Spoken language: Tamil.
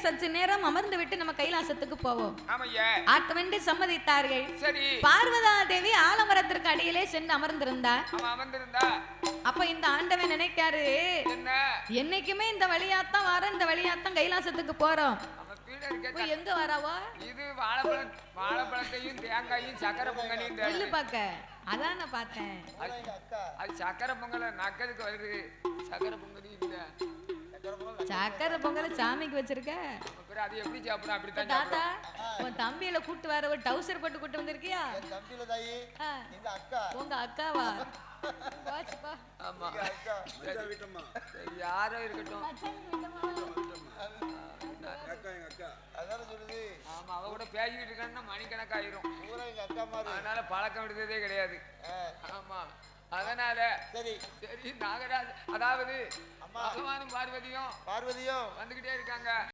சற்று நேரம் அமர்ந்து விட்டு நம்ம கைலாசத்துக்கு போவோம். ஆட்டவென்று சம்மதித்தார்கள். பார்வதா தேவி ஆலமரத்திற்கு அடியிலே சென்று அமர்ந்திருந்தார். அப்ப இந்த ஆண்டவன் நினைக்காரு, என்னைக்குமே இந்த வழியாத்தான் வர, இந்த வழியாத்தான் கைலாசத்துக்கு போறோம். எங்க வரவோ இது வாழைப்பழத்தையும் தேங்காயும் சக்கரை பொங்கலையும் நெல்லு பாக்க அதான் நான் பார்த்தேன். அது சக்கரை பொங்கல நக்கதுக்கு வருது. சக்கரை பொங்கலும் இல்ல. சக்கரை பொங்கல சாமிக்கு வச்சிருக்க. அது எப்படி சாப்பிடும்? அப்படித்தான் தாத்தா, உன் தம்பியில கூட்டு வர ஒரு டவுசர் போட்டு கூட்டு வந்திருக்கியா? உங்க அக்காவா? ஆமா, யாரோ இருக்கட்டும். ஆமா, அவ கூட பேசிக்கிட்டு இருக்கான்னா மணிக்கணக்காயிரும். அதனால பழக்கம் விடுறதே கிடையாது. ஆமா, அதனால சரி சரி நாகராஜ், அதாவது பகவானும் பார்வதியும் வந்துகிட்டே இருக்காங்க.